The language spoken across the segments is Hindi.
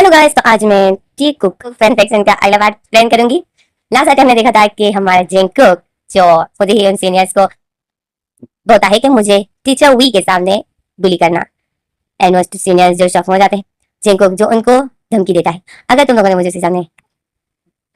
हेलो गाइस, तो आज मैं टी कुक फैन सेक्शन का अगला पार्ट प्लान करूंगी। लास्ट टाइम हमने देखा था कि हमारा जिंग कुक जो खुद ही उन सीनियर्स को बोलता है कि मुझे टीचर वी के सामने बुली करना, एंड वो सीनियर्स जो शॉक हो जाते हैं। जिंग कुक जो उनको धमकी देता है, अगर तुम लोगों ने मुझे सामने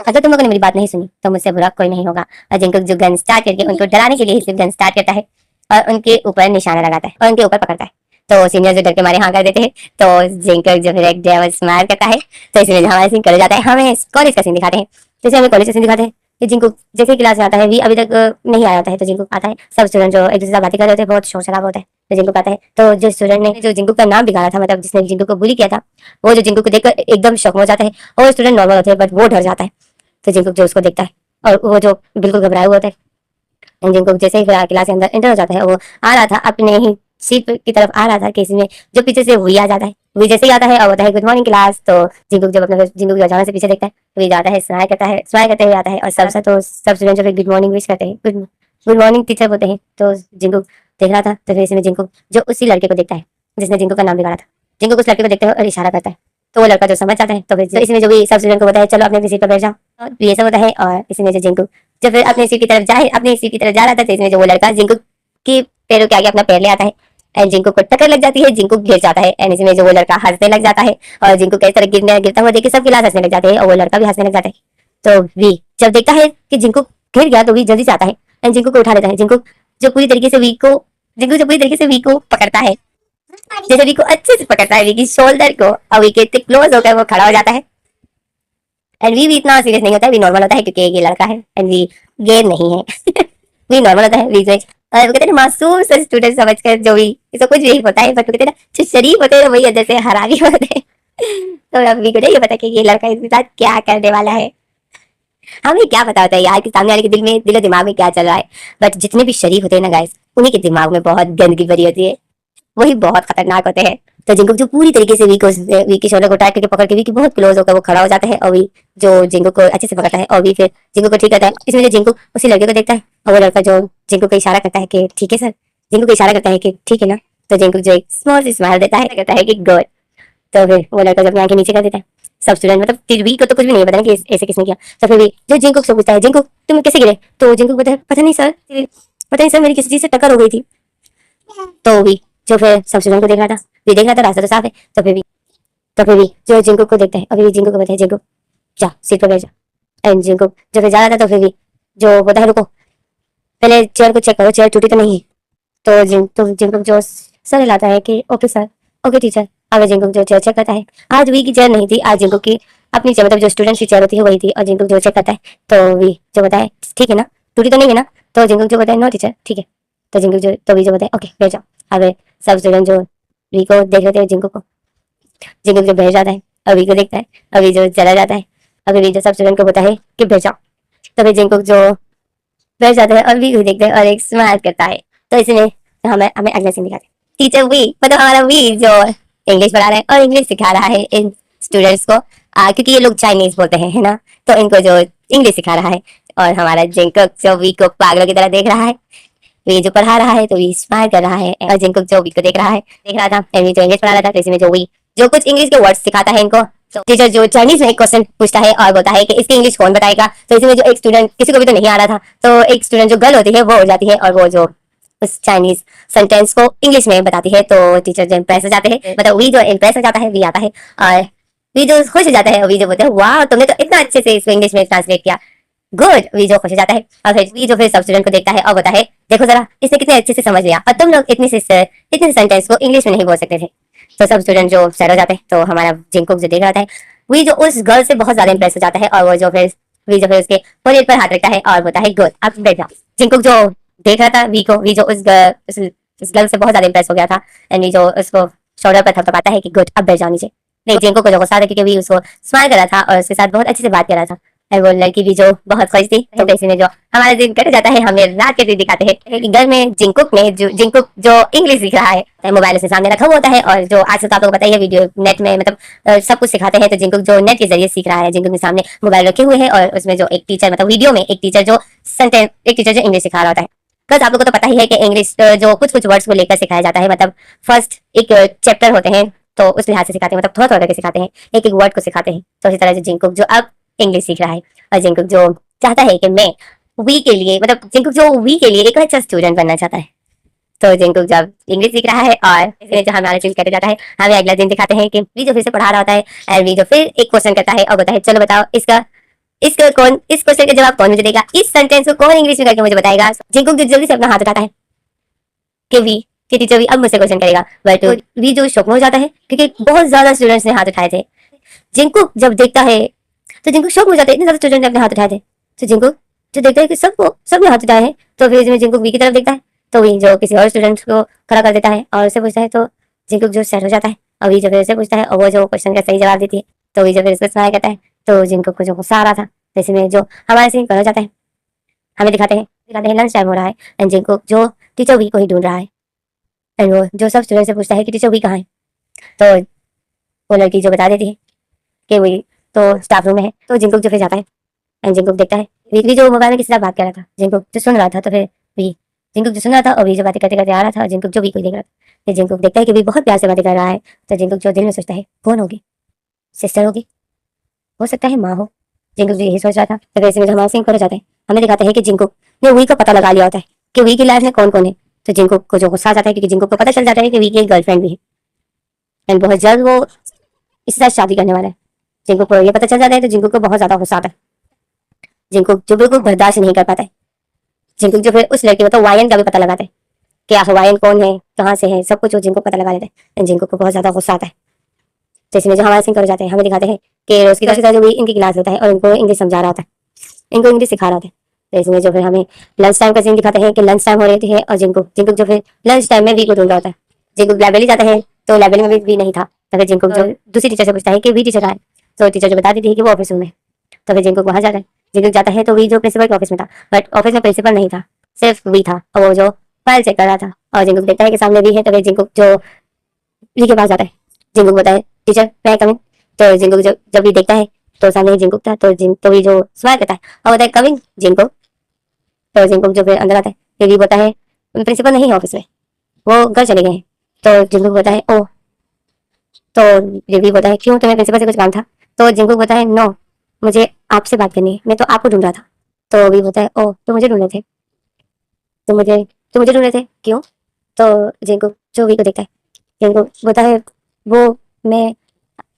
अगर तुम लोगों ने मेरी बात नहीं सुनी तो मुझसे बुरा कोई नहीं होगा। और जिंग कुक जो गन स्टार्ट करके उनको डराने के लिए सिर्फ गन स्टार्ट करता है और उनके ऊपर निशाना लगाता है और उनके ऊपर पकड़ता है। तो सीनियर जो डर के मारे हाँ कर देते हैं, तो जिंकर जो फिर एक डेविल स्माइल करता है। तो इसमें हमारा सीन कर जाता है, हमें कॉलेज का सीन दिखाते हैं। जैसे हमें कॉलेज का सीन दिखाते हैं कि जिंकू जैसे क्लास में आता है, भी अभी तक नहीं आया होता है, तो जिंकू आता है। सब स्टूडेंट जो एक दूसरे से बातें कर रहे होते हैं, बहुत शोर शराबा होता है। तो जिंकू आता है, तो जो स्टूडेंट ने जो जिंकू का नाम बिगाड़ा था, मतलब जिसने जिंकू को बुली किया था, वो जो जिंकू को देखकर एकदम शौक हो जाता है। और वो स्टूडेंट नॉर्मल होते हैं बट वो डर जाता है। तो जिंकू जो उसको देखता है और वो जो बिल्कुल घबराया हुआ होता है, जिंकू जैसे ही क्लास के अंदर एंटर हो जाता है, वो आ रहा था अपने ही सीट की तरफ आ रहा था कि इसमें जो पीछे से वही आ जाता है। वही जैसे ही आता है और होता है गुड मॉर्निंग क्लास, तो जिंकू जब अपने जिंकू को अचानक से पीछे देखता है, तो वही जाता है, स्माइल करता है, स्माइल करते हुए आता है। और सबसे तो सब स्टूडेंट जो गुड मॉर्निंग विश करते हैं, गुड मॉर्निंग टीचर बोलते हैं। तो जिंकू देख रहा था, तो फिर इसमें जिंकू जो उसी लड़के को देखता है जिसने जिंकू का नाम बिगाड़ा था। जिंकू उस लड़के को देखते हुए और इशारा करता है, तो वो लड़का जो समझ जाता है। तो फिर इसमें जो भी सब स्टूडेंट को बताया चलो अपने सीट पर बैठ जाओ, और ये सब होता है। और इसमें जो जिंकू जब फिर अपनी सीट की तरफ जाए, अपनी सीट की तरफ जा रहा था, तो इसमें जो वो लड़का जिंकू की पैरों के आगे अपना पैर ले आता है एंड जिंकू को टक्कर लग जाती है। जिंकू गिर जाता है एंड इसमें जो वो लड़का हंसने लग जाता है। और जिंकू किस तरह गिरता हुआ देख के सब क्लास हंसने लग जाते हैं और वो लड़का भी हंसने लग जाता है। तो वी जब देखता है कि जिंकू गिर गया, तो वी जल्दी से आता है एंड जिंकू को उठा लेता है। जिंकू जो पूरी तरीके से वी को पकड़ता है, जैसे वी को अच्छे से पकड़ता है, वी की शोल्डर को, और वी के क्लोज होकर वो खड़ा हो जाता है। एंड वी भी इतना सीरियस नहीं होता है, वी नॉर्मल होता है क्योंकि ये लड़का है एंड वी गेम नहीं है। वी नॉर्मल होता है, वी जो वो कहते हैं मासूम से स्टूडेंट समझकर जो भी इसको कुछ भी होता है, बट वो कहते हैं जो शरीफ होते हैं वही अंदर से हरामी होते हैं। तो अब वी को नहीं पता कि ये लड़का इसके साथ क्या करने वाला है। हमें क्या पता होता है यार कि सामने वाले के दिलो दिमाग में क्या चल रहा है। बट जितने भी शरीफ होते हैं ना गाइस, उन्हीं के दिमाग में बहुत गंदगी भरी होती है, वही बहुत खतरनाक होते हैं। तो जिंकू जो पूरी तरीके से वी की शोल्डर को टाइट करके पकड़ के वी की बहुत क्लोज होकर वो खड़ा हो जाता है, और वी जो जिंकू को अच्छे से पकड़ता है और वी फिर जिंकू को ठीक करता है। इसमें जो जिंकू उसी लड़के को देखता है और वो लड़का जो जिंकू को इशारा करता है कि ठीक है सर, जिंकू को इशारा करता है कि ठीक है ना। तो जिंकू जो एक स्मॉल सी स्माइल देता है, कहता है कि गुड। तो फिर वो लड़का जब अपनी आंखें नीचे कर देता है, सब स्टूडेंट मतलब वी को तो कुछ भी नहीं पता कि ऐसे किसने किया। तो फिर भी जो जिंकू से पूछता है जिंकू तुम कैसे गिरे, तो जिंकू कहता है पता नहीं सर मेरी किसी चीज से टक्कर हो गई थी। तो भी जो फिर सब स्टूडेंट को देख रहा था, ये देख रहा था रास्ता तो साफ है। तो फिर भी जो जिंकू को देखता है और फिर जिंकू को बताया जिंकू जा सीट पर बैठ जा। एंड जिंकू जब फिर जा रहा था, तो फिर भी जो बोलता है रुको पहले चेयर को चेक करो, चेयर टूटी तो नहीं है। तो जिंकू जो सर हिलाता है कि ओके सर, ओके टीचर। आगे जिंकू जो चेयर चेक करता है, आज वी की चेयर नहीं थी, आज जिंकू की अपनी चेयर, मतलब जो स्टूडेंट की चेयर होती है वही थी। और जिंकू जो चेक करता है, तो वी जो बताए ठीक है ना, टूटी तो नहीं है ना। तो जिंकू जो बताए नो टीचर ठीक है। तो जिंकू जो तो वी जो बताए ओके बैठ जाओ। आगे सब स्टूडेंट जो वी को देख रहे थे, जिंकू जो बैठ जाता है, अभी को देखता है, अभी जो चला जाता है, अभी जो सब स्टूडेंट को बोलता है कि बैठ जाओ। तो फिर जिंकू जो बैठ जाता है और वी को देखता है और एक स्माइल करता है। तो इसमें हमें हमें अगला सीन दिखाते हैं। टीचर वी मतलब हमारा वी जो इंग्लिश पढ़ा रहा है और इंग्लिश सिखा रहा है इन स्टूडेंट्स को, क्योंकि ये लोग चाइनीज बोलते हैं है ना, तो इनको जो इंग्लिश सिखा रहा है। और हमारा जिंकू जो वी को पागलों की तरह देख रहा है, वी जो पढ़ा रहा है तो वी स्माइल कर रहा है। और जिंकू जो वी को देख रहा था, एंड जो इंग्लिश पढ़ा रहा था, तो इसमें जो वी जो कुछ इंग्लिश के वर्ड्स सिखाता है इनको। तो टीचर जो चाइनीज में एक क्वेश्चन पूछता है और बोलता है कि इसकी इंग्लिश कौन बताएगा। तो इसमें जो एक स्टूडेंट, किसी को भी तो नहीं आ रहा था, तो एक स्टूडेंट जो गर्ल होती है वो उड़ जाती है और वो जो उस चाइनीज सेंटेंस को इंग्लिश में बताती है। तो टीचर जो इम्प्रेस हो जाते हैं, मतलब वी जो इम्प्रेस हो जाता है, वी आता है और वी जो खुश हो जाता है, वी जो बोलते हैं वाह तुमने तो इतना अच्छे से इसको इंग्लिश में ट्रांसलेट किया, गुड। वी जो खुश हो जाता है और फिर वी जो फिर सब स्टूडेंट को देखता है और बोलता है देखो जरा इसने कितने अच्छे से समझ लिया, और तुम लोग इतने सेंटेंस को इंग्लिश में नहीं बोल सकते थे। तो सब स्टूडेंट जो सैड हो जाते हैं। तो हमारा जिंकू जो देख रहा था, वी जो उस गर्ल से बहुत ज्यादा इंप्रेस हो जाता है और वो जो फिर वी जो फिर उसके फोrehead पर हाथ रखता है और बोलता है गुड अब बैठ जाओ। जिंकू जो देख रहा था वी जो उस गर्ल से बहुत ज्यादा इंप्रेस हो गया था, एंड वी जो उसको शोल्डर पर थपथपाता है कि गुड अब बैठ जाओ नीचे। नहीं, जिंकू को जो गुस्सा था क्योंकि वी उसको स्माइल कर रहा था और उसके साथ बहुत अच्छे से बात कर रहा था, और वो लड़की भी जो बहुत खुश थी। तो कैसे में जो हमारा दिन कट जाता है, हमें रात के दिन दिखाते हैं कि घर में जिंकुक जो इंग्लिश सीख रहा है, मोबाइल से सामने रखा हुआ होता है। और जो आज तो आप लोगों को पता ही है वीडियो नेट में मतलब सब कुछ सिखाते हैं, तो जिंकुक जो नेट के जरिए सीख रहा है, जिंकुक के सामने मोबाइल रखे हुए हैं और उसमें जो एक टीचर मतलब वीडियो में एक टीचर जो इंग्लिश सिखा रहा होता है। बिकॉज आप लोगों को तो पता ही है कि इंग्लिश जो कुछ कुछ वर्ड्स को लेकर सिखाया जाता है, मतलब फर्स्ट एक चैप्टर होते हैं तो उस लिहाज से सिखाते हैं, मतलब थोड़ा थोड़ा करके सिखाते हैं, एक एक वर्ड को सिखाते हैं। तो इसी तरह से जिंकुक जो अब इंग्लिश सीख रहा है, और जिंकुक जो चाहता है कि मैं वी के लिए, मतलब जिंकुक जो वी के लिए एक अच्छा स्टूडेंट बनना चाहता है। तो जिंकुक जब इंग्लिश सीख रहा है और फिर जो हमारा चिल करते जाता है, हमें अगला दिन दिखाते हैं कि वी जो फिर से पढ़ा रहा होता है, और वी जो फिर एक क्वेश्चन करता है और बोलता है चलो बताओ इसका कौन, इस क्वेश्चन का जवाब कौन मुझे देगा, इस सेंटेंस को कौन इंग्लिश में करके मुझे बताएगा। जिंकुक जो जल्दी से अपना हाथ उठाता है कि वी कि टीचर भी अब मुझसे क्वेश्चन करेगा, बट वी जो शौक में हो जाता है क्योंकि बहुत ज्यादा स्टूडेंट्स ने हाथ उठाए थे। जिंकुक जब देखता है तो जिंकुक शौक हो जाता है, इतने ज्यादा स्टूडेंट ने अपने हाथ उठाए थे। तो जिंकुक जो देखता है कि सबने हाथ उठाए हैं, तो फिर इसमें जिंकुक वी की तरफ देखता है, तो वी जो किसी और स्टूडेंट को खड़ा कर देता है और उससे पूछता है, तो जिंकुक जो सेट हो जाता है और वी जो फिर उससे पूछता है और वो जो क्वेश्चन का सही जवाब देती है, तो वी जो फिर उसको सहाय करता है। तो जिंकुक को जो गुस्सा आ रहा था, तो इसमें जो हमारे सीन कहा जाता है, हमें दिखाते हैं लंच टाइम हो रहा है, एंड जिंकुक जो टीचर वी को ही ढूंढ रहा है, एंड वो जो सब स्टूडेंट से पूछता है कि टीचर वी कहाँ है। तो वो लड़की जो बता देती है कि वही तो स्टाफ रूम में है। तो जिंकुक जो फिर जाता है, एंड जिंकुक देखता है वी जो मोबाइल में किसी से बात कर रहा था, जिंकुक जो सुन रहा था, तो फिर वी जिंकुक जो सुन रहा था और वी जो बातें करते करते आ रहा था, और जिंकुक जो वी को देख रहा था। फिर जिंकुक देखता है कि वी बहुत प्यार से बातें कर रहा है, तो जिंकुक जो दिल में सोचता है कौन होगी, सिस्टर होगी, हो सकता है माँ हो। जिंकुक जो यही सोच रहा था, तो फिर इसमें जो हमारा सीन कर जाते हैं, हमें दिखाते हैं कि जिंकुक ने वी का पता लगा लिया होता है कि वी की लाइफ में कौन कौन है। तो जिंकुक को जो गुस्सा आ जाता है क्योंकि जिंकुक को पता चल जाता है कि वी की एक गर्लफ्रेंड भी है, एंड बहुत जल्द वो इसके साथ शादी करने वाला है। जिंकुक को ये पता चल जाता है तो जिंकुक को बहुत ज्यादा गुस्सा आता है। जिंकुक जो बिल्कुल बर्दाश्त नहीं कर पाता है, जिंकुक जो फिर उस लड़की मतलब वायन का भी पता लगाता है कि आखिर वायन कौन है, कहाँ से है, सब कुछ वो जिंकुक पता लगा लेता है। जिंकुक को बहुत ज्यादा गुस्सा आता है। तो इसमें जो हमारे सीन कर जाते हैं, हमें दिखाते हैं कि रोज की तरह जो भी इनकी क्लास होता है और इनको इंग्लिश समझा रहा होता है, इनको इंग्लिश सिखा रहा होता है। तो इसमें जो फिर हमें लंच टाइम का सीन दिखाते हैं कि लंच टाइम हो रही है और जिंकुक जिंकुक जो फिर लंच टाइम में वी को ढूंढ रहा होता है। जिंकुक लाइब्रेरी जाता है, तो लाइब्रेरी में भी नहीं था। तो फिर जिंकुक जो दूसरी टीचर से पूछता है कि वी टीचर है, तो टीचर जो बता देती है कि वो ऑफिस में है। तो फिर जिंकुक वहां जाता है। जिंकुक जाता है तो वी जो प्रिंसिपल के ऑफिस में था, बट ऑफिस में प्रिंसिपल नहीं था, सिर्फ वी था, और वो जो फाइल चेक कर रहा था। और जिंकुक देखता है कि सामने वी है, तो फिर जिंकुक जो वी के पास जाता है। जिंकुक बताए टीचर मैं कमिंग। तो जिंकुक जब भी देखता है तो सामने ही जिंकुक था, तो वी जो स्माइल करता है और बताए कमिंग जिंकुक। तो जिंकुक जो फिर अंदर आता है, फिर वी बताए प्रिंसिपल नहीं है ऑफिस में, वो घर चले गए हैं। तो जिंकुक बताए ओ, तो ये भी बताए क्यों, तुम्हें प्रिंसिपल से कुछ काम था। तो जिंकुक बताए नो, मुझे आपसे बात करनी है, मैं तो आपको ढूंढ रहा था। तो भी बताए ओ तो मुझे ढूंढे थे, तो मुझे ढूंढे थे क्यों। तो जिंकुक जो वी को देखता है, जिंकुक बताए वो मैं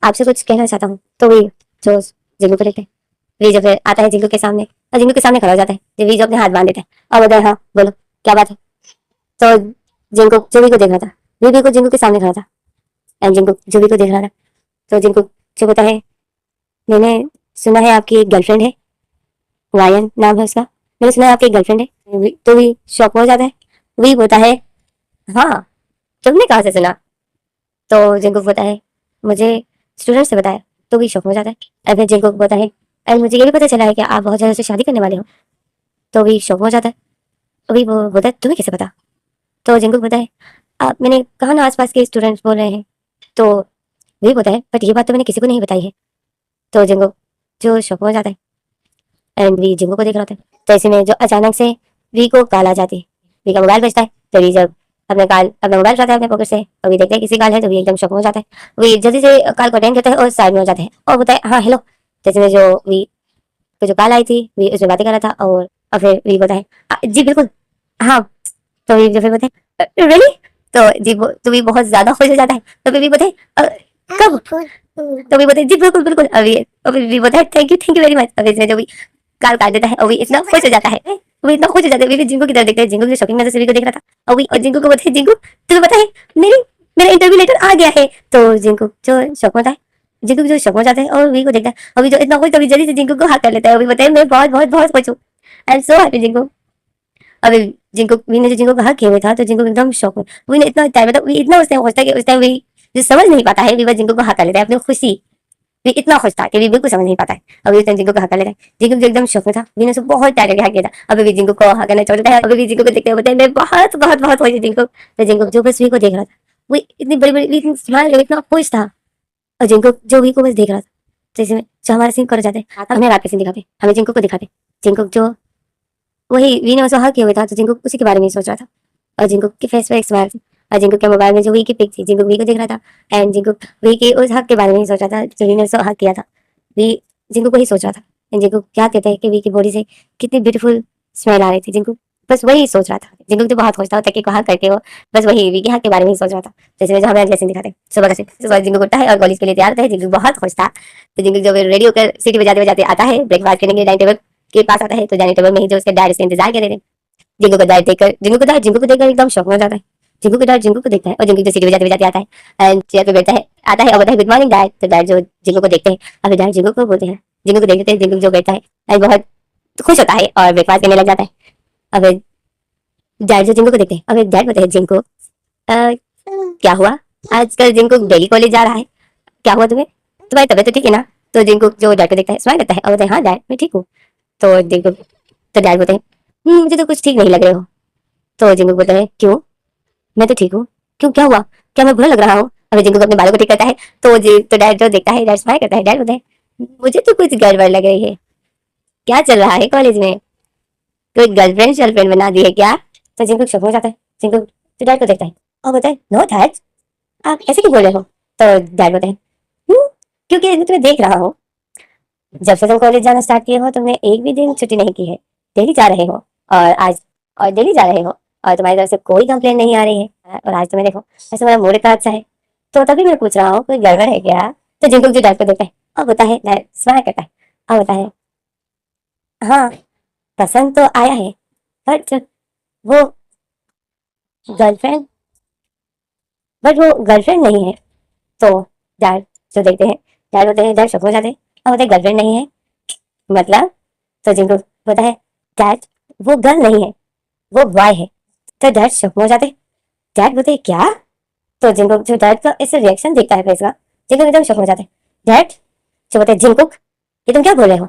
आपसे कुछ कहना चाहता हूँ। तो वी जो जिंकुक को देखते हैं, वी जो फिर आता है जिंकुक के सामने, और जिंकुक के सामने खड़ा हो जाता है। जब वी जो अपने हाथ बांध देता है और बताए हाँ बोलो क्या बात है। तो जिंकुक जो वी को देख रहा था, वी को जिंकुक के सामने खड़ा था, एंड जिंकुक जो वी को देख रहा था। तो जिंकुक जो बताए मैंने सुना है आपकी एक गर्लफ्रेंड है, वायन नाम है उसका, मैंने सुना है आपकी एक गर्लफ्रेंड है। तो भी शौक हो जाता है। वही बोलता है हाँ, तुमने कहाँ से सुना। तो जिंकुक बोलता है मुझे स्टूडेंट से बताया। तो भी शौक हो जाता है। और फिर जिंकुक बोलता है अरे मुझे ये भी पता चला है कि आप बहुत जल्द से शादी करने वाले हो। तो भी शौक हो जाता है। अभी वो बोलता है तुम्हें कैसे पता। तो जिंकुक बोलता है आप, मैंने कहा ना आसपास के स्टूडेंट्स बोल रहे हैं। तो वही बोलता है बट ये बात तो मैंने किसी को नहीं बताई है। तो जिंकुक जो शौक हो जाता है, एंड वी जिंगो को देख रहा था। तो ऐसे में जो अचानक से वी को कॉल आ जाती है, वी का मोबाइल बजता है। तो वी जब अपना मोबाइल उठाता है अपने पॉकेट से और वी देखता है किसी कॉल है, तो वी एकदम शॉक हो जाता है। वी जल्दी से कॉल को अटेंड करता है और साइड में हो जाता है और बोलता है हाँ हेलो। तो इसमें जो वी को जो कॉल आई थी, वी उसमें बातें कर रहा था, और फिर वी बोलता है जी बिल्कुल हाँ। तो वी जो फिर बोलते हैं रियली। तो तो वी बहुत ज्यादा खुश हो जाता है। तो फिर वी बोलते हैं कब। तो वी बोलते हैं जी बिल्कुल बिल्कुल। अभी वी बोलता है थैंक यू वेरी मच। अभी इसमें जो भी काल काट देता है और वो इतना खुश हो जाता है, वो इतना खुश हो जाता है। भी जिंकू की तरफ देखते हैं, जिंकू की शॉकिंग नजर से भी को देख रहा था। और जिंकू को बोलते हैं जिंकू तुम्हें पता है मेरी मेरा इंटरव्यू लेटर आ गया है। तो जिंकू जो शौक में था, जिंकू जो शौक में जाता है और वी को देखता है। अभी जो इतना खुश, तभी जल्दी से जिंकू को हाथ कर लेता है। अभी बताए मैं बहुत बहुत बहुत खुश हूँ, आई एम सो हैप्पी जिंकू। अभी जिंकू वी ने जो जिंकू का हक किया हुआ था, तो जिंकू एकदम शौक में, वी ने इतना टाइम मतलब वी इतना उस टाइम खुश था कि उस टाइम वी जो समझ नहीं पाता है, वी बस जिंकू को हक कर लेता है अपनी खुशी। वी इतना खुश था कि वी बिल्कुल समझ नहीं पाता है। अभी जिंकू को हक कर लेता है। जिंकू जो एकदम शौक में था, वी ने उसे बहुत टाइम लगे हक किया था। अभी भी जिंकू को हक करना चाहता है। अभी भी जिंकू को देखते हुए बताए मैं बहुत बहुत बहुत खुश हूँ जिंकू। तो जिंकू जो बस वी को देख रहा था, वो इतनी बड़ी बड़ी इतनी स्माइल, इतना खुश था। और जिंकू जो वी को बस देख रहा था। तो इसमें जो हमारे सीन कर जाते हैं, हमें रात के सीन दिखाते, हमें जिंकू को दिखाते। जिंकू जो वही वी ने उसे हक किया हुआ था, तो जिंकू उसी के बारे में सोच रहा था। और जिंकू के फेस पे एक स्माइल थी। और जिंकुक के मोबाइल में जो वी की पिक थी, जिंकुक वी को देख रहा था एंड जिंकुक वी के उस हक के बारे में ही सोच रहा था जो वी ने उसको हक किया था। वी जिंकुक को ही सोच रहा था एंड जिंकुक क्या कहते हैं कि वी की बॉडी से कितनी ब्यूटीफुल स्मेल आ रही थी। जिंकुक बस वही सोच रहा था। जिंकुक तो बहुत खोजता होता है कि हक करके वो बस वही वी के हक के बारे में ही सोच रहा था। जैसे जो हमें अगले सीन दिखाते हैं, सुबह का सीन। सुबह जिंकुक उठता है और कॉलेज के लिए तैयार होता है। जिंकुक बहुत खुश था। तो जिंकुक जब रेडी होकर सीटी बजाते बजाते आता है ब्रेकफास्ट करने के लिए, डाइनिंग टेबल के पास आता है तो डाइनिंग टेबल में ही जो उसके डैड उसका इंतजार कर रहे थे। जिंकू को देखकर एकदम शौक में हो जाता है। जिंकू के डैड जिंकू को देखता है और जिंकू जो सीढ़ी बजाते बजाते आता है एंड चेयर पे बैठता है, आता है और बोलता है गुड मॉर्निंग डैड। तो डैड जो जिंकू को देखते हैं, अभी डैड जिंकू को बोलते हैं, जिंकू को देखते हैं, जिंकू जो बैठता है एंड बहुत खुश होता है और ब्रेकफास्ट करने लग जाता है। अब डैड जो जिंकू को देखते हैं, अब डैड बोलते हैं जिंकू क्या हुआ, आजकल जिंकू डेली कॉलेज जा रहा है, क्या हुआ तुम्हें, तुम्हारी तबीयत तो ठीक है ना। तो जिंकू जो डैड को देखता है स्माइल करता है और बोलते हैं हाँ डैड मैं ठीक हूँ। तो जिंकू तो डैड बोलते हैं मुझे तो कुछ ठीक नहीं लग रहे हो। तो जिंकू बोलता है क्यों, मैं तो ठीक हूँ, क्यों क्या हुआ, क्या मैं बुरा लग रहा हूँ। अभी जिंकू अपने बालों को ठीक करता है तो डैड जो देखता है, डैड स्माइल करता है, डैड बोलता है मुझे तो कुछ गड़बड़ लग रही है, क्या चल रहा है कॉलेज में, कोई गर्लफ्रेंड शर्लफ्रेंड बना दी है क्या। तो जिंकू शॉक हो जाता है। जिंकू तो डैड को देखता है और बोलता है नो डैड, आप ऐसे क्यों बोल रहे हो। तो डैड बोलते हैं "हम्म, क्योंकि मैं तुम्हें देख रहा हूँ, जब से तुम कॉलेज जाना स्टार्ट किए हो तुमने एक भी दिन छुट्टी नहीं की है, डेली जा रहे हो और आज और डेली जा रहे हो और तुम्हारी तरफ से कोई कंप्लेन नहीं आ रही है और आज तुम्हें देखो ऐसे तुम्हारा मूड का अच्छा है। तो तभी मैं पूछ रहा हूँ कोई गड़बड़ है क्या। तो जिंकू जो डैड को देखता है और होता है, डैड स्माइल करता है और होता है हाँ पसंद तो आया है बट वो गर्लफ्रेंड बट वो गर्लफ्रेंड नहीं है। तो डैड जो देखते हैं, डैड होते हैं, डैड शॉक हो जाते हैं और होते गर्लफ्रेंड नहीं है मतलब। तो जिनको पता है डैड वो गर्ल नहीं है, वो बॉय है। तो डैड शॉक में हो जाते, डैड बोलते क्या। तो जिनको जो डैड का ऐसे रिएक्शन देखता है फेस का, जिनको एकदम शॉक हो जाते, डैड जो बोलते जिंकुक ये तुम क्या बोल रहे हो।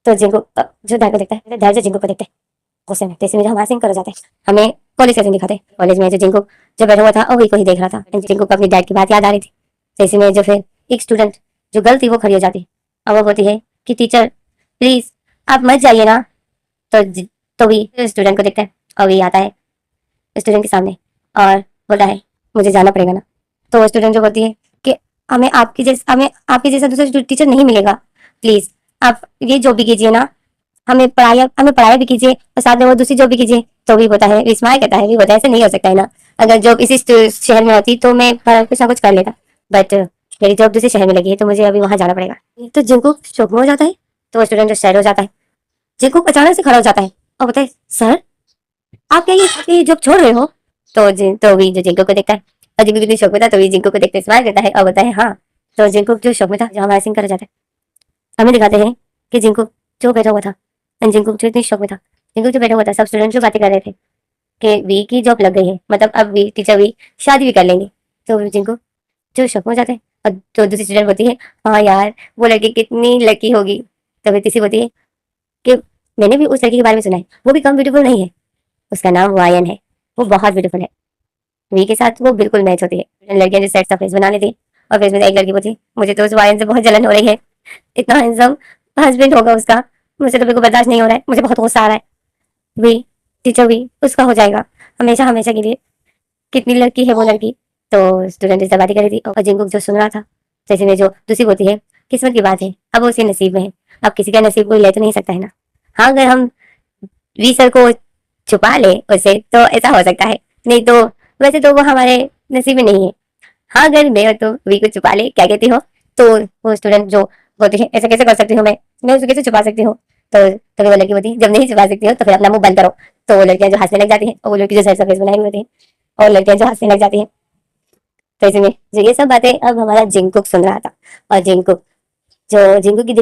तो जिंकुक जो डैड को देखता है, डैड जो जिंकुक को देखते हैं गुस्से में, जैसे में जो हमारा सिंह कर जाते हैं। हमें कॉलेज का सीन दिखाते, कॉलेज में जो जिंकुक जो बैठा हुआ था और वही को ही देख रहा था। जिंकुक को अपनी डैड की बात याद आ रही थी। जैसे में जो फिर एक स्टूडेंट जो गर्ल थी वो खड़ी हो जाती और वो बोलती है कि टीचर प्लीज आप मत जाइए ना। तो तो भी स्टूडेंट को देखता है और वही आता है स्टूडेंट के सामने और बोलता है मुझे जाना पड़ेगा ना। तो स्टूडेंट जो बोलती है कि हमें आपके जैसा दूसरा टीचर नहीं मिलेगा, प्लीज आप ये जॉब भी कीजिए ना, हमें पढ़ाई भी कीजिए और साथ में वो दूसरी जॉब भी कीजिए। तो भी बोलता है, स्माइल करता है, भी बोलता है ऐसे नहीं हो सकता है ना, अगर जॉब इसी शहर में होती तो मैं कुछ ना कुछ कर लेता, बट मेरी जॉब दूसरे शहर में लगी है तो मुझे अभी वहां जाना पड़ेगा। तो जिनको शौक में हो जाता है तो स्टूडेंट जो सैड हो जाता है, जिनको अचानक से खड़ा हो जाता है और बोलता है सर आप क्या ये जॉब छोड़ रहे हो। तो भी जो जिंको को देखता है और जिंको कितनी शौक में था तो भी जिंको को देखते स्माइल करता है और बोलता है हाँ। तो जिंको जो शौक में था जो हमारा सिंह कर जाता है, हमें दिखाते हैं कि जिंको जो बैठा हुआ था एंड जिंको जो इतनी शौक में था, जिंको जो बैठा हुआ था, सब स्टूडेंट जो बातें कर रहे थे कि वी की जॉब लग गई है, मतलब अब वी टीचर वी शादी भी कर लेंगे। तो जिंको जो शौक में हो जाते हैं और जो दूसरी स्टूडेंट बोलती है हाँ यार वो लड़की कितनी लकी होगी। तो फिर तीसरी बोलती है कि मैंने भी उस लड़की के बारे में सुना है, वो भी कम ब्यूटीफुल नहीं है, उसका नाम वायन है, वो बहुत ब्यूटीफुल है, वी के साथ वो बिल्कुल मैच होती है। लड़कियां जो सेट सा फेस बना लेती है और फेस में एक लड़की बोलती है मुझे तो उस वायन से बहुत जलन हो रही है, इतना हैंडसम हस्बैंड होगा उसका, मुझे तो बिल्कुल बर्दाश्त नहीं हो रहा है, मुझे बहुत गुस्सा आ रहा है। वी टीचर वी उसका हो जाएगा हमेशा हमेशा के लिए, कितनी लड़की है वो लड़की। तो स्टूडेंट इस बात कर रही थी और जिंकुक जो सुन रहा था, जैसे में जो दूसरी होती है किस्मत की बात है, अब वो उसके नसीब में है, अब किसी का नसीब कोई ले तो नहीं सकता है ना। हाँ अगर हम वी सर को छुपा ले उसे तो ऐसा हो सकता है, नहीं तो वैसे तो वो हमारे नसीब में नहीं है। हाँ अगर मैं तो वी को छुपा ले, क्या कहती हो। तो वो स्टूडेंट जो बोलती है ऐसा कैसे कर सकती हूँ मैं उसे कैसे छुपा सकती हूँ। तो वो लड़की बोलती है जब नहीं छुपा सकती हो तो फिर अपना मुंह बंद करो। तो वो लड़कियां जो हंसने लग जाती है और वो लड़की जो सर सफेद बनाई हुई होती है और लड़कियां जो हंसने लग जाती है। तो इसमें जो ये सब बातें अब हमारा जिंकुक सुन रहा था और जिंकू के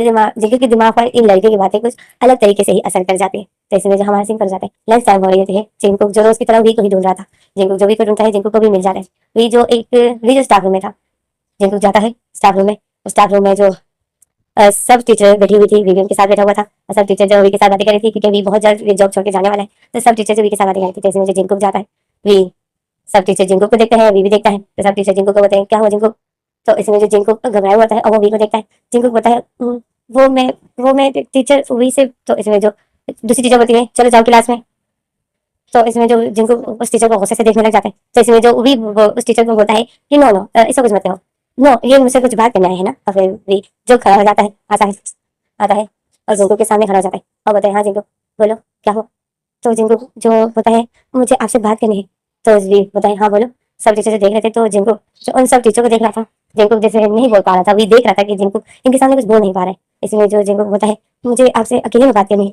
दिमाग पर इन लड़के की बातें कुछ अलग तरीके से ही असर कर जाती है। तो इसमें जो हमारा सीन कर जाता है लंच टाइम हो रही है, जिंकू जो रोज की तरह वी को ही ढूंढ रहा था, जिंकू जो वी को ढूंढता है जिंकू को भी मिल जाता है। वी जो स्टाफ रूम में था, जिंकू जाता है स्टाफ रूम में, स्टाफ रूम में जो सब टीचर बैठी हुई थी, वी उनके साथ बैठा हुआ था और सब टीचर जो वी के साथ बातें कर रही थी क्योंकि वी बहुत जल्द जॉब छोड़ के जाने वाला है। तो सब टीचर जो वी के साथ बातें कर रही थी, जैसे मुझे जिंकू जाता है, वी सब टीचर जिंकू को देखते हैं, वी भी देखता है, तो सब टीचर जिंकू को बोलते हैं क्या हुआ जिंकू। तो इसमें जो जिंकू घबराया हुआ होता है और वो वी को देखता है, जिंकू को बताया वो मैं टीचर वी से। तो इसमें जो दूसरी टीचर बोलती है चलो जाओ क्लास में। तो इसमें जो जिनको उस टीचर को गुस्से से देखने लग जाते हैं, तो इसमें जो भी वो उस टीचर को बोलता है कि नो नो ऐसा कुछ मत कहो, नो ये मुझसे कुछ बात करना है ना, और फिर भी जो खड़ा हो जाता है, आता है और जिनको के सामने खड़ा हो जाता है और बोलता है हाँ जिनको बोलो क्या हो। तो जिनको जो होता है मुझे आपसे बात करनी है, तो भी बताए हाँ बोलो। सब टीचर से देख रहे थे, तो जिनको जो उन सब टीचर को देख रहा था, जिनको जैसे नहीं बोल पा रहा था, वही देख रहा था कि जिनको इनके सामने कुछ बोल नहीं पा रहे, इसलिए जो जिनको होता है मुझे आपसे अकेले में बात करनी है,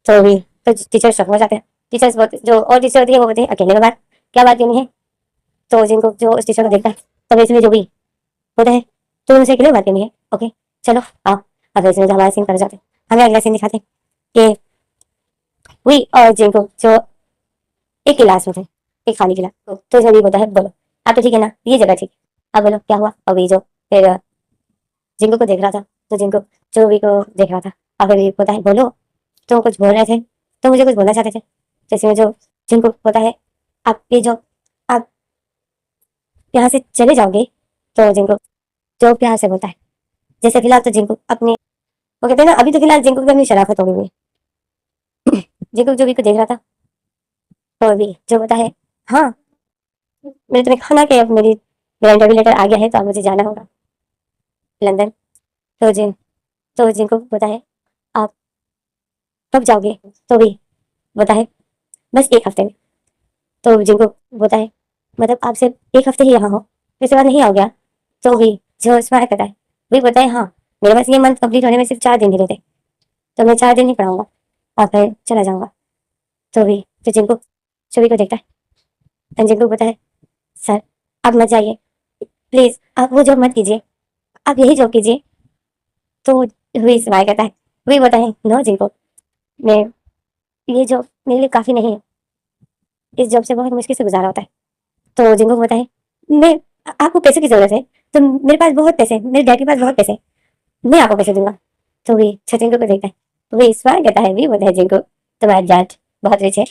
तो भी तो टीचर शक हो जाते हैं। टीचर्स जो और टीचर होती है वो बोलते हैं अकेले में बात क्या बात करनी है, तो जिनको जो उस टीचर को देखता है, तब इसमें जो भी होता है तो उनसे अकेले में बात करनी है, ओके चलो आओ। अब इसमें जो हमारा सीन कर जाते हैं, हमें अगला सीन दिखाते हैं कि वही और जिनको जो एक गिलास में थे, एक खाली गिलास, तो इसमें भी होता है बोलो आप तो ठीक है ना, ये जगह ठीक है, अब बोलो क्या हुआ। अभी जो फिर जिनको को देख रहा था, तो जिनको जो भी को देख रहा था, अब अभी होता है बोलो, तुम कुछ बोल रहे थे, तो मुझे कुछ बोलना चाहते थे, जैसे में जो जिनको होता है आप ये जो आप यहाँ से चले जाओगे, तो जिनको जो प्यार से बोलता है, जैसे फिलहाल तो जिनको अपने वो कहते हैं ना अभी तो फिलहाल जिनको भी अपनी शराफत हो गई है, जिनको जो भी को देख रहा था, तो अभी जो होता है हाँ मैंने तुम्हें कहा ना कि अब मेरी मेरा इंटरव्यू लेटर आ गया है, तो अब मुझे जाना होगा लंदन। तो जिनको पता है आप कब जाओगे, तो भी पता है बस एक हफ्ते में। तो जिनको पता है मतलब आप सिर्फ एक हफ्ते ही यहाँ हो, इसके बाद नहीं आओ गया, तो भी जो स्माइल करता है वही पता है हाँ मेरे पास ये मंथ कंप्लीट होने में सिर्फ 4 दिन ही रहते, तो मैं 4 दिन ही पढ़ाऊंगा और फिर चला जाऊंगा। तो भी तो जिनको सभी को देखता है, जिनको पता है सर आप मत जाइए, प्लीज आप वो जॉब मत कीजिए, आप यही जॉब कीजिए। तो वही स्माइल करता है, वही पता है नो जिनको मैं ये जॉब मेरे लिए काफी नहीं है, इस जॉब से बहुत मुश्किल से गुजारा होता है। तो जिनको पता है मैं आपको पैसे की जरूरत है, तो मेरे पास बहुत पैसे हैं, मेरे डैड के पास बहुत पैसे हैं, मैं आपको पैसे दूंगा। तो भी जिनको को देखता है, वही स्माइल करता है, भी बोलता है जिनको तुम्हारा डैड बहुत रिच है,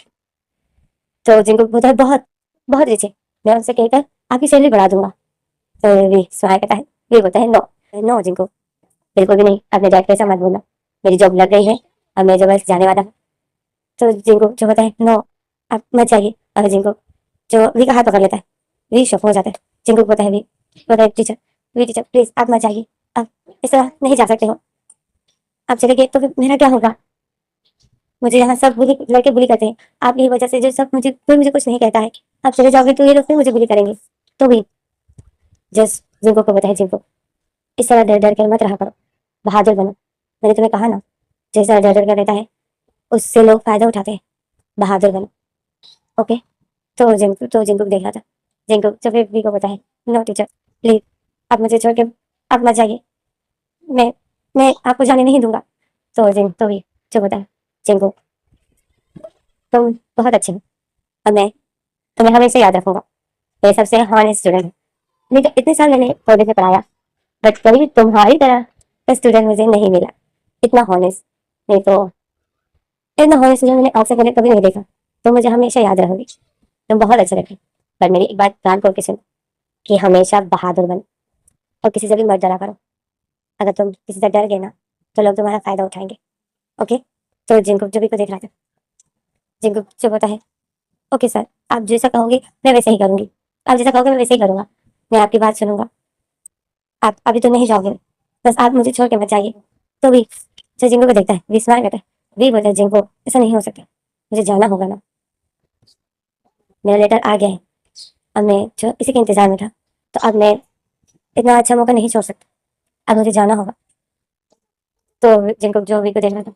तो जिनको बोलता है बहुत बहुत रिच है, मैं उनसे कहकर आपकी सैलरी बढ़ा दूंगा। तो भी स्माइल करता है, भी बोलता है नो नो जिनको बिल्कुल भी नहीं, अपने डैड को ऐसा मत बोलना, मेरी जॉब लग गई है और मैं जब जाने वाला हूँ। तो जिनको जो होता है नो आप मत जाइए, और जिनको जो वी का हाथ पकड़ लेता है, वी शॉक हो जाता है, जिनको पता है वी पता है टीचर प्लीज आप मत जाइए, आप इस तरह नहीं जा सकते हो, आप चले गए तो फिर मेरा क्या होगा, मुझे यहाँ सब बुली लड़के बुली करते हैं, आप यही वजह से जो सब मुझे कोई मुझे कुछ नहीं कहता है, आप चले जाओगे तो ये लोग फिर मुझे बुली करेंगे। तो भी जस्ट जिनको को बताए जिनको इस तरह डर डर कर मत रहा करो, बहादुर बनो, मैंने तुम्हें कहा ना जैसा डर डर कर रहता है उससे लोग फायदा उठाते हैं, बहादुर बनो ओके। तो जिनको देख रहा था, जिनको जब वी को बताए नो टीचर प्लीज आप मुझे छोड़ के आप मत जाइए, मैं मैं आपको जाने नहीं दूंगा। तो तो भी जो बताए जिनको तुम बहुत अच्छे हो और मैं तुम्हें हमेशा याद रखूंगा, मैं सबसे हॉनेस्ट स्टूडेंट हूँ, नहीं तो इतने साल मैंने कॉलेज में पढ़ाया बट कभी भी तुम्हारी तरह का स्टूडेंट मुझे नहीं मिला, इतना हॉनेस्ट, नहीं तो इतना हॉनेस्ट स्टूडेंट मैंने आपसे पहले कभी नहीं देखा, तो मुझे हमेशा याद रहोगी, तुम बहुत अच्छे लगे। पर मेरी एक बात कान खोल के सुनो कि हमेशा बहादुर बनो और किसी से भी मत डरा करो, अगर तुम किसी से डर गए ना तो लोग तुम्हारा फायदा उठाएंगे ओके। तो जिनको जो भी को देख रहा था, जिनको जो होता है ओके सर आप जैसा कहोगे मैं वैसे ही करूंगी, आप जैसा कहोगे मैं वैसे ही करूंगा, मैं आपकी बात सुनूंगा, आप अभी तो नहीं जाओगे, बस आप मुझे छोड़ के मत जाइए। तो भी जो जिनको को देखता है विश्वास करता है, वी बोलता है जिनको ऐसा नहीं हो सकता, मुझे जाना होगा ना, मेरा लेटर आ गया है, अब मैं जो इसी के इंतजार में था, तो अब मैं इतना अच्छा मौका नहीं छोड़ सकता, अब मुझे जाना होगा। तो जिनको जो वी को देखना था,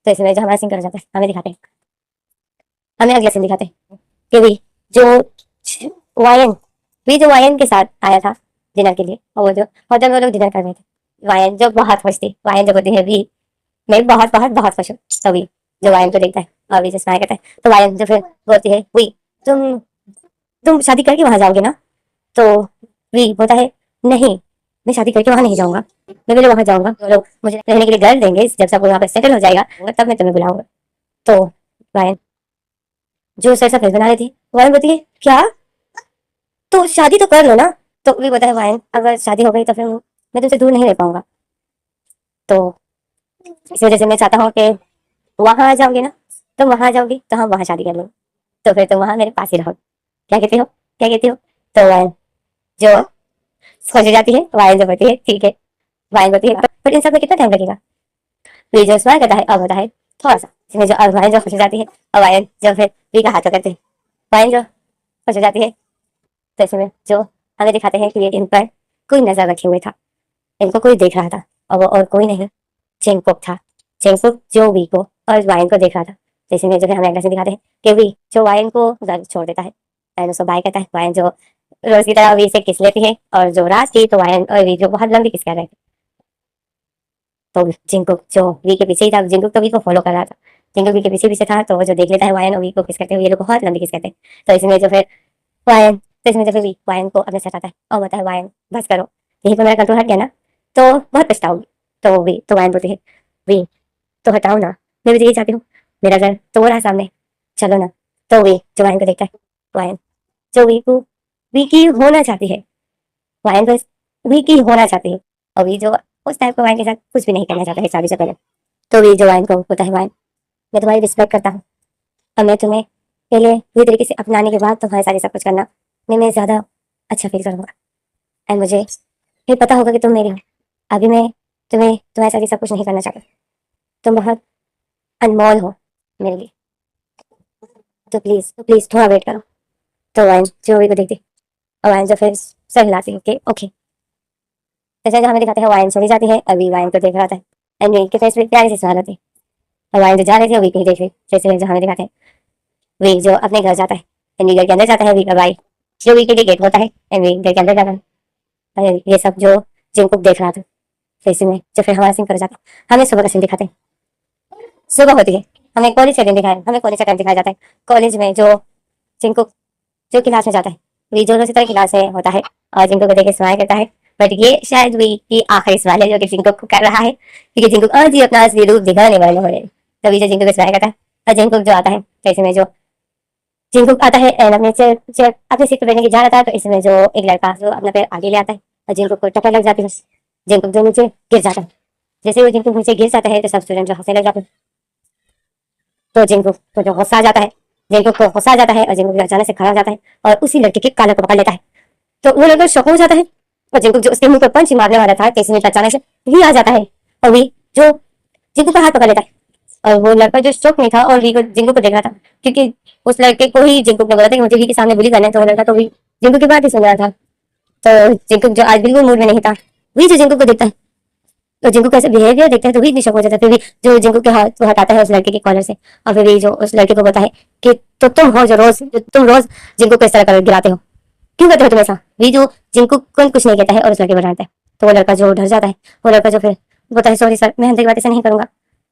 तो इसमें जो हमारा सीन कर जाता है हमें दिखाते हैं, हमें अगला सीन दिखाते हैं कि वी जो वायन वी जो वायन के साथ आया था डिनर के लिए, और वो जो होटल में वो लोग डिनर कर रहे थे, वायन जो बहुत खुश थी, वायन जो बोलती है वी मैं बहुत बहुत बहुत खुश हूँ। तो वी जो वायन को देखता है और वी जो स्माइल करता है, तो वायन जो फिर बोलती है वी तुम तुम शादी करके वहां जाओगे ना, तो वी बोलता है नहीं मैं शादी करके वहां नहीं जाऊंगा, मैं पहले वहां जाऊंगा, वो लोग मुझे रहने के लिए घर देंगे, जब सब वहां पर सेटल हो जाएगा तब मैं तुम्हें बुलाऊंगा। तो वायन जो सर सफेद बना रही थी, वायन बोलती है क्या, तो शादी तो कर लो ना। तो भी बताए वायन अगर शादी हो गई तो फिर मैं तुमसे दूर नहीं रह पाऊंगा, तो इस वजह से मैं चाहता हूँ कि वहां आ जाओगे ना, तुम वहां आ जाओगी तो हम वहां शादी कर लो। तो फिर तुम वहां मेरे पास ही रहो। क्या कहती हो, क्या कहती हो? तो वायन जो खुश हो जाती है, वायन जो बोलती है ठीक है, वायन बोलती है पर इन सब में कितना टाइम लगेगा? वी जो स्माइल करता है और होता है थोड़ा सा, इसमें जो वायन जो खुश हो जाती है और वायन जो फिर वी का हाथ पकड़ते हैं, वायन जो खुश हो जाती है। तो इसमें जो हमें दिखाते हैं कि ये इन पर कोई नजर रखे हुए था, इनको कोई देख रहा था, और वो और कोई नहीं चिंगकुक था। चिंगकुक जो वी को और वायन को देख रहा था। तो इसमें जो है हमें अगला सीन दिखाते हैं कि वी जो वायन को उधर छोड़ देता है, वायन उसको बाय कहता है, वायन जो रोज की तरह वी से किस लेती है, और जो रात थी तो वायन और वी जो बहुत लंबी किस कर रहे थे। तो जिंकुक जो वी के पीछे ही था, जिंकुक तो वी को फॉलो कर रहा था, जिंकुक वी के पीछे पीछे था, तो वो जो देख लेता है वायन और वी को किस करते हुए, ये लोग बहुत लंबी किस करते हैं। तो इसमें जो फिर वायन, तो इसमें जो फिर वी वायन को अपने साथ आता है और बताता है वायन बस करो, यहीं पर मेरा कंट्रोल हट गया ना तो बहुत पछताओगी। तो वी तो वायन बोलती है वी तो हटाओ ना, मैं भी तो यही चाहती हूँ, मेरा घर तो वो रहा सामने, चलो ना। तो वी जो वायन को देखता है, वायन जो वी को वी की होना चाहती है, वायन बस वी की होना चाहती है, और वी जो उस टाइप को वायन के साथ कुछ भी नहीं करना चाहता है शादी से पहले। तो वी जो वायन को होता है, वायन मैं तुम्हारी रिस्पेक्ट करता हूँ, और मैं तुम्हें पहले पूरी तरीके से अपनाने के बाद तुम्हारे साथ सब कुछ करना मैं ज्यादा अच्छा फील करूंगा, एंड मुझे फिर पता होगा कि तुम मेरी हो। अभी मैं तुम्हें तुम्हारे साथ सब कुछ नहीं करना चाहता, तुम बहुत अनमोल हो मेरे लिए, तो प्लीज थोड़ा वेट करो। तो वाइन जो भी को देखती, और वाइन जो फिर सर हिलाती है कि ओके। जैसे जो हमें दिखाते हैं वाइन चली जाती है, अभी वाइन को देख रहा था, एंड वी के फेस पे प्यारी सी स्माइल होती है, और वाइन जो जा रही थी वी को ही देख रही, जैसे जो हमें दिखाते हैं वी जो अपने घर जाता है, एंड वी घर के अंदर जाता है, वी का भाई जो वी के लिए गेट होता है, एंड वी घर के अंदर जाता है, और ये सब जो जिनको देख रहा था। तो इसी में जो फिर हमारा सीन कर जाता है, हमें सुबह का सीन दिखाते हैं, सुबह होती है, हमें कॉलेज का दिन दिखाया, हमें कॉलेज का टाइम दिखाया जाता है। कॉलेज में जो जिनको जो क्लास में जाता है, वी जो उसी तरह क्लास में होता है, और जिनको को देख के स्माइल करता है, बट ये शायद वी की आखिरी स्माइल है जो कि जिनको को कर रहा है, क्योंकि जिनको आज ही अपना असली रूप दिखाने वाले हो रहे हैं। तभी जो जिनको को स्माइल करता है, और जिनको जो आता है, तो इसमें जो जिनको आता है एंड अपने चेयर अपनी सीट पर बैठने की जा रहा था, तो इसमें जो एक लड़का जो अपना पैर आगे ले आता है, और जिनको को टक्कर लग जाती है, जिनको जो नीचे गिर जाता है। जैसे वो जिनको नीचे गिर जाता है तो सब स्टूडेंट जो हंसने लग जाते हैं। तो जिनको को जो गुस्सा आ जाता है, जिनको को गुस्सा आ जाता है, और जिनको अचानक से खड़ा हो जाता है और उसी लड़के के कालर को पकड़ लेता है। तो वो लड़का शॉक हो जाता है, और जिनको जो उसके मुंह पर पंच मारने वाला था, तो इसमें अचानक से वी आ जाता है, और वी जो जिनको का हाथ पकड़ लेता है, और वो लड़का जो शॉक नहीं था और वी को जिनको को देख रहा था, क्योंकि उस लड़के को ही जिनको ने बोला था कि मुझे वी के सामने बुली करना है, तो वो लड़का तो वी जिनको की बात ही सुन रहा था। तो जिनको जो आज बिल्कुल मूड में नहीं था, वी जो जिनको को देखता है, तो जिनको कैसे बिहेवियर देखता है, तो भी शक हो जाता है। फिर भी जो जिनको के हाथ वो हटाता है उस लड़के के कॉलर से, और फिर भी जो उस लड़के को बताए कि तो तुम हो जो तुम रोज जिनको को इस तरह कर गिराते हो, क्यों करते हो तुम ऐसा? भी जो जिनको कोई कुछ नहीं कहता है और उस लड़के को डांटता है, तो वो लड़का जो डर जाता है, वो लड़का जो फिर बोलता है सॉरी सर, मैं अंदर की बात ऐसा नहीं करूंगा।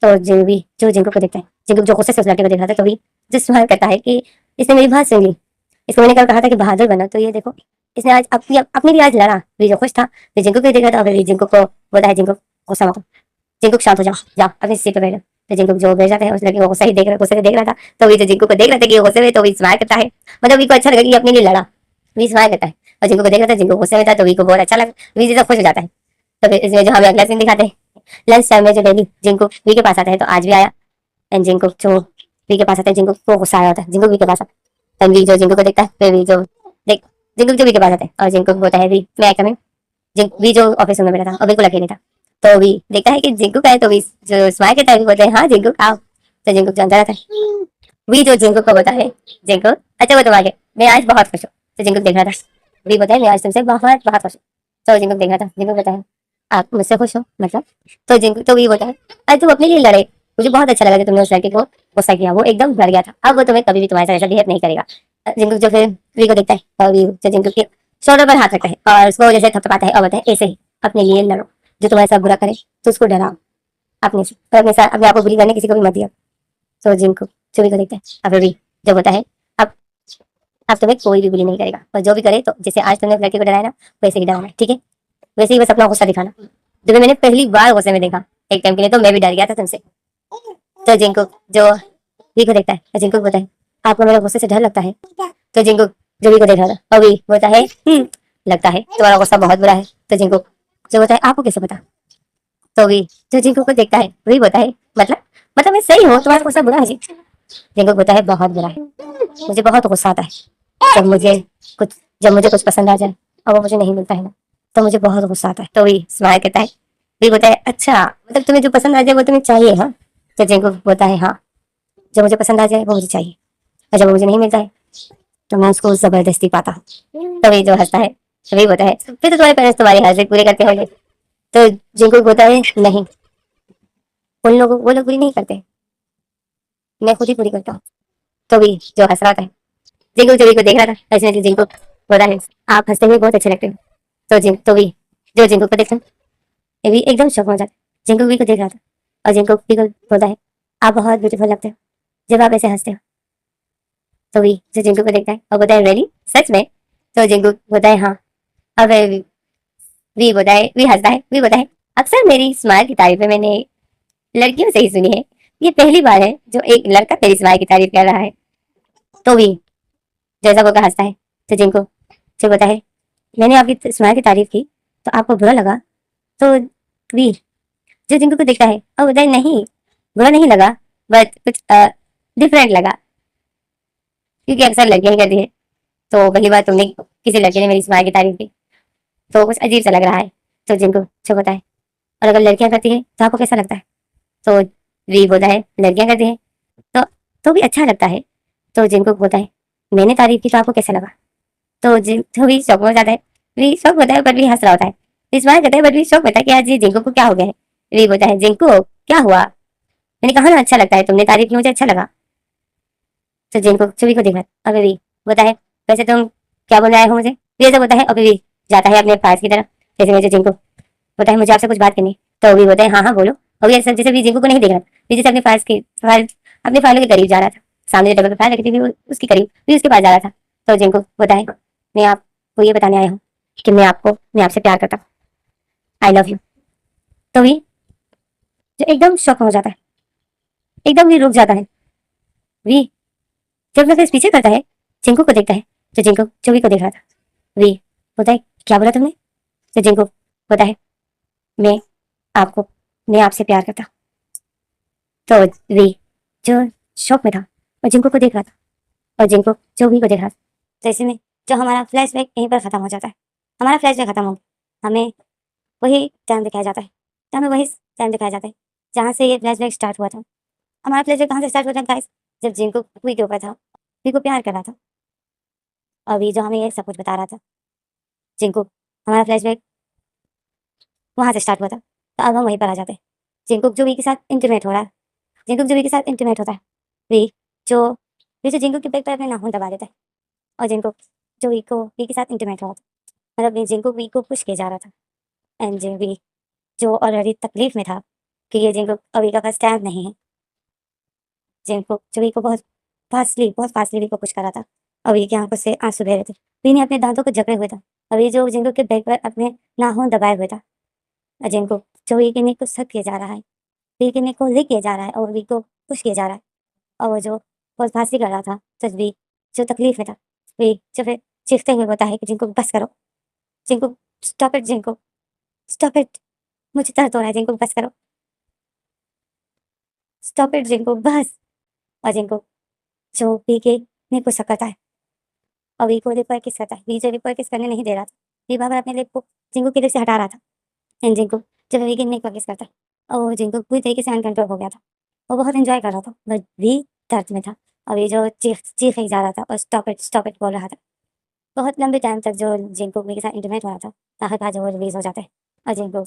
तो जिन भी जो जिनको को देखता है, जिनको जो गुस्से से उस लड़के को देख रहा था, तो भी जिस स्माइल करता है कि इसने मेरी बात सुन ली, इसको मैंने कल कहा था कि बहादुर बना, तो ये देखो इसने आज अपनी अपनी भी आज लड़ा। भी जो खुश था, भी जिनको को देख रहा था, और जिनको को बोलता है जिनको गुस्सा मत, जिंकुक शांत हो जाओ, जाओ अपनी सीट पे बैठो। तो जिंकुक जो बैठ जाता है उस लड़के को गुस्सा ही देख रहा, गुस्से से देख रहा था, तो वी तो जिंकुक को देख रहा था कि ये गुस्से में, तो वी स्माइल करता है, मतलब वी को अच्छा लगा कि ये अपने लिए लड़ा, वी स्माइल करता है। और जिंकुक को देख रहा था, जिंकुक गुस्से में था, तो वी को बहुत अच्छा लगा, वी जैसा खुश हो जाता है। तो फिर इसमें जो हमें अगला सीन दिखाते हैं, लंच टाइम में जो डेली जिंकुक वी के पास आता है, तो आज भी आया, एंड जिंकुक जो वी के पास आता है, जिंकुक को गुस्सा आया होता है, जिंकुक वी के पास आता है, वी जो जिंकुक को देखता है, फिर वी जो देख जिंकुक जो वी के पास आता है, और जिंकुक बोलता है वी मैं कमिंग, वी जो ऑफिस में बैठा था और बिल्कुल अकेले था, तो भी देखता है कि जिंकू का है, तो भी जो स्माइल करता है, बोलते हैं हाँ जिंकू आओ। तो जिंकू जो अंदर आता है, भी जो जिंकू को बोलता है जिंकू अच्छा वो तुम आगे, मैं आज बहुत खुश हूँ। तो जिंकू देख रहा था, भी बोलता है मैं आज तुमसे बहुत बहुत खुश हूँ। तो जिंकू देख रहा था, जिंकू बोलता है आप मुझसे खुश हो मतलब? तो जिंकू तो भी बोलता है अरे तुम अपने लिए लड़े, मुझे बहुत अच्छा लगा कि तुमने उस लड़के को गुस्सा किया, वो एकदम डर गया था, अब वो तुम्हें कभी भी तुम्हारे साथ ऐसा बिहेव नहीं करेगा। जिंकू जो फिर वी को देखता है, और वी जो जिंकू के शोल्डर पर हाथ रखता है और उसको जैसे थपथपाता है और बोलता है ऐसे ही अपने लिए लड़ो, जो तुम्हारे साथ बुरा करे तो उसको डराओ अपने से, पर अपने साथ अपने आप को बुरी करने किसी को भी मत दिया। तो जिनको चोरी को देखते हैं, अब भी जब होता है अब अब तुम्हें कोई भी बुरी नहीं करेगा, और जो भी करे तो जैसे आज तुमने लड़के को डराया ना, वैसे ही डराना, ठीक है? वैसे ही बस अपना गुस्सा दिखाना। जब मैंने पहली बार गुस्से में देखा एक टाइम के लिए, तो मैं भी डर गया था तुमसे। तो जिनको जो वी को देखता है, और जिनको बोलता है आपको मेरे गुस्से से डर लगता है? तो जिनको जो वी को देख रहा था, और वी बोलता है लगता है तुम्हारा गुस्सा बहुत बुरा है। तो जिनको जो बोलता है आपको कैसे पता? तो भी जो जिंको को देखता है वही बोलता है मतलब मैं सही हूँ, तुम्हारा गुस्सा बुरा है जी? जिंको बोलता है बहुत बुरा है। मुझे बहुत गुस्सा आता है कुछ जब मुझे कुछ पसंद आ जाए और वो मुझे नहीं मिलता है ना, तो मुझे बहुत गुस्सा आता है। तो वही स्माइल कहता है, भी बोलता है अच्छा मतलब तुम्हें जो पसंद आ जाए वो तुम्हें चाहिए, हाँ। तो जिनको बोलता है हाँ, जो मुझे पसंद आ जाए वो मुझे चाहिए, और जब मुझे नहीं मिलता है तो मैं उसको जबरदस्ती पाता हूँ। तो वही जो हंसता है, तो वही बोलता है फिर तो तुम्हारे पेरेंट्स तुम्हारी हर पूरे करते होंगे। तो जिनको बोलता है नहीं, उन लोगों वो लोग पूरी नहीं करते, मैं खुद ही पूरी करता हूँ। तो भी जो हंस रहा था, जिंकू जभी को देख रहा था, ऐसे जिंकू बोला है आप हंसते हुए बहुत अच्छे लगते हो। तो तो भी जो जिंकू को देखता ये भी एकदम शौक हो जाता है, जिंकू भी को देख रहा था, और जिंकू भी को बोलता है आप बहुत ब्यूटीफुल लगते हो जब आप ऐसे हंसते हो। तो भी जो जिंकू को देखता है और बोलता है रियली, सच में? तो जिंकू बोलता है हाँ। अब वी बोलता है, वी हंसता है, वी बोलता है अक्सर मेरी स्माइल की तारीफें मैंने लड़कियों से ही सुनी है, ये पहली बार है जो एक लड़का तेरी स्माइल की तारीफ कर रहा है। तो भी जैसा बोलकर हंसता है, तो जिंकू से बोलता है मैंने आपकी स्माइल की तारीफ की तो आपको बुरा लगा? तो वी जो जिंकू को देखता है और बोलता है नहीं, बुरा नहीं लगा, बट कुछ डिफरेंट लगा, क्योंकि अक्सर लड़कियां ही करती है, तो पहली बार तुमने किसी लड़के ने मेरी स्माइल की तारीफ की तो कुछ अजीब सा लग रहा है। तो जिंकू जो होता है और अगर लड़कियां करती है तो आपको कैसा लगता है? तो वी बोलता है लड़कियां करती है तो भी अच्छा लगता है। तो जिंकू बोलता है मैंने तारीफ की तो आपको कैसा लगा? तो जिन तो भी शौक हो जाता है, भी शौक होता है, बट भी हंस रहा होता है, स्माइल करता है, बट भी शौक होता है कि आज ये जिंकू को क्या हो गया है। वी बोलता है जिंकू क्या हुआ? मैंने कहा ना अच्छा लगता है, तुमने तारीफ की मुझे अच्छा लगा। तो जिनको छवि को देखा अभी भी बोलता है वैसे तुम क्या बोल रहे हो मुझे? ये सब होता है, अभी भी जाता है अपने पास की तरफ, जैसे मुझे जिनको बोलता है मुझे आपसे कुछ बात करनी है। तो भी बोलता है हाँ हाँ बोलो। अभी ऐसा जैसे भी जिनको को नहीं देख रहा, भी जैसे अपने फाइलों के करीब जा रहा था, सामने जो टेबल पर फाइल रखी थी भी उसके करीब भी उसके पास जा रहा था। तो जिनको बोलता है मैं आपको ये बताने आया हूँ कि मैं आपसे प्यार करता हूँ, आई लव यू। तो भी जो एकदम शॉक हो जाता है, एकदम भी रुक जाता है। वी जब मैं फिर पीछे करता है, जिंकू को देखता है, तो जिंकू चोवी को देख रहा था। वी बोलता है क्या बोला तुमने? तो जिंकू बोलता है मैं आपको मैं आपसे प्यार करता हूँ। तो वी जो शॉक में था और जिंकू को देख रहा था, और जिंकू चोवी को देख रहा था। तो ऐसे में जो हमारा फ्लैशबैक यहीं पर खत्म हो जाता है, हमारा फ्लैशबैक खत्म हो गया, हमें वही टाइम दिखाया जाता है, तो हमें वही टाइम दिखाया जाता है जहाँ से ये फ्लैशबैक स्टार्ट हुआ था। हमारा फ्लैशबैक कहाँ से स्टार्ट हुआ था गाइस? जब जिंकू वी के ऊपर था, वी को प्यार कर रहा था, अभी जो हमें ये सब कुछ बता रहा था जिंकू, हमारा फ्लैशबैक वहां से स्टार्ट हुआ था। तो अब हम वहीं पर आ जाते हैं, जिंकू जो वी के साथ इंटीमेट हो रहा है, जिंकू जो वी के साथ इंटीमेट होता है, वी जो वी जो जिंकू के बैक पर अपने नाखून दबा देता है, और जिंकू जो वी के साथ इंटीमेट हो रहा था, मतलब जिंकू वी को पुश किया जा रहा था, एंड वी जो ऑलरेडी तकलीफ में था कि ये जिंकू अभी का फर्स्ट टाइम नहीं है, जिंकू जो वी को बहुत फास्टली वी को पुश कर रहा था, अभी की आंखों से आंसू बह रहे थे, वी ने अपने दांतों को जकड़े हुए था, अभी जो जिंकू के बैक पर अपने नाखून दबाए हुए था, जिनको जो वी के नेक को सक किया जा रहा है, वी के नेक को लिक किया जा रहा है, और वी को पुश किया जा रहा है, और वो जो बहुत फांसी कर रहा था, तो वी जो तकलीफ में था, वी जो फिर चीखते हुए बोलता है कि जिनको बस करो, जिनको स्टॉप इट, जिनको स्टॉप इट, मुझे दर्द हो रहा है, जिनको बस करो, स्टॉप इट, जिनको बस। और जिनको जो वी के नेक को सकता है, और वी को लिप पर किस करता है, वी जो लिप पर किस करने नहीं दे रहा था, वी बार बार अपने लिप को जिनको के लिप से हटा रहा था, एंड जिनको जब वी के नेक पर किस करता है, और वो जिनको पूरी तरीके से अनकंट्रोल हो गया था, वो बहुत एंजॉय कर रहा था, बट वी दर्द में था, और ये जो चीख ही जा रहा था और स्टॉप इट बोल रहा था। बहुत लंबे टाइम तक जो जिनको वी के साथ इंटीमेट हो रहा था, आखिरकार जो वो रिलीज हो जाता है, और जिनको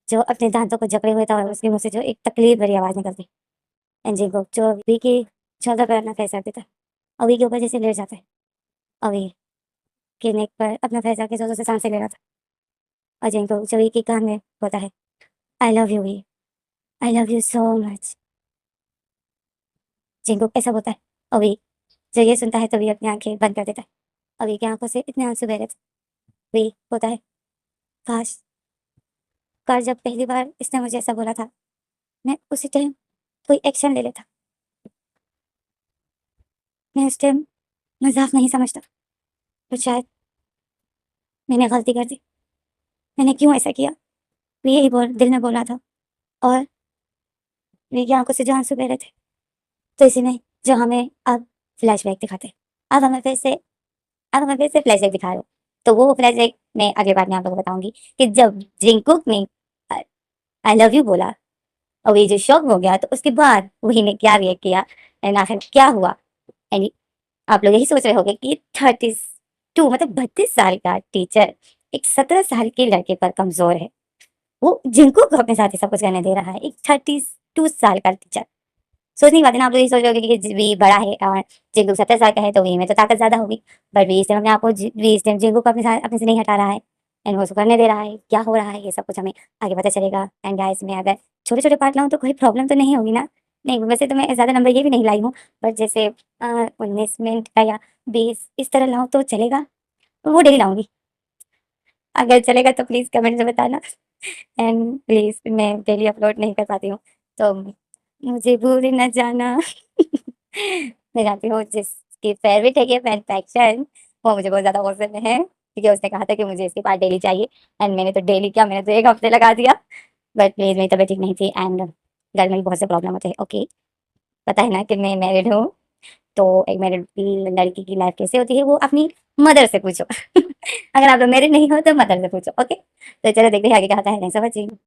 जो अपने दांतों को जकड़े हुए था और उसके मुंह से जो एक तकलीफ भरी आवाज़ निकलती, एंड जिनको जो वी के शोल्डर पर अपना फेस रख देता है, और वी के ऊपर जैसे लेट जाता है, और वी के नेक पर अपना फेस रख के जोर से सांसें ले रहा था, और जिनको जो वी के कान में होता है आई लव यू वी, I love you so much, जिनको ऐसा होता है, और वी जो ये सुनता है तो वी अपनी आंखें बंद कर देता है, और वी की आंखों से इतने आंसू बह रहे थे, वी होता है काश काश जब पहली बार इसने मुझे ऐसा बोला था मैं उसी टाइम कोई एक्शन ले लेता, मैं उस टाइम मजाक नहीं समझता, तो शायद मैंने गलती कर दी, मैंने क्यों ऐसा किया, वे यही दिल में बोला था, और वे की आंखों से जो आंसू बह रहे थे। तो इसी में जो हमें अब फ्लैशबैक दिखाते हैं। अब हमें फिर से अब हमें फिर से फ्लैशबैक दिखा रहे हो। तो वो फ्लैशबैक मैं अगली बार मैं आप लोगों को बताऊँगी कि जब जिंगकुक ने अ, आई लव यू बोला और ये जो शॉक हो गया तो उसके बाद वही ने क्या रिएक्ट किया एंड आखिर क्या हुआ। एंड आप लोग यही सोच रहे होंगे कि 32 मतलब 32 साल का टीचर एक 17 साल के लड़के पर कमज़ोर है। वो जिंगकुक को अपने साथ ही सब कुछ करने दे रहा है। एक 32 साल का टीचर। सोचने की बात है ना, आप लोग ये सोच रहे होगे कि वी बड़ा है और जिंगकुक 17 साल का है तो वी में तो ताकत ज़्यादा होगी। बट वी इस टाइम अपने आप को वी इस टाइम जिंगकुक को अपने से नहीं हटा रहा है एंड वो उसको करने दे रहा है। क्या हो रहा है ये सब कुछ हमें आगे पता चलेगा। एंड गाइस मैं अगर छोटे-छोटे पार्ट लाऊँ तो कोई प्रॉब्लम तो नहीं होगी ना? नहीं, वैसे तो मैं ज़्यादा नंबर ये भी नहीं लाई हूँ, बट जैसे 19 मिनट का या 20 इस तरह लाऊँ तो चलेगा? वो डेली लाऊँगी। अगर चलेगा तो प्लीज़ कमेंट में बताना। एंड प्लीज़ मैं डेली अपलोड नहीं कर पाती हूँ, तो मुझे भूल ना जाना। मैं जानती हूँ जिसकी फ़ेवरेट है ये फैन फैक्शन, वो मुझे बहुत ज़्यादा गुस्से में है, क्योंकि उसने कहा था कि मुझे इसके पार्ट डेली चाहिए एंड मैंने तो डेली क्या, मैंने तो 1 हफ़्ते लगा दिया। बट प्लीज़ मेरी तबीयत ठीक नहीं थी एंड घर में भी बहुत से प्रॉब्लम होते हैं। ओके, पता है ना कि मैं मैरिड हूँ, तो एक मैरिड लड़की की लाइफ़ कैसे होती है वो अपनी मदर से पूछो। अगर आप लोग मैरिड नहीं हो तो मदर से पूछो। ओके, तो चलो देखते हैं आगे क्या होता है। Thanks for watching.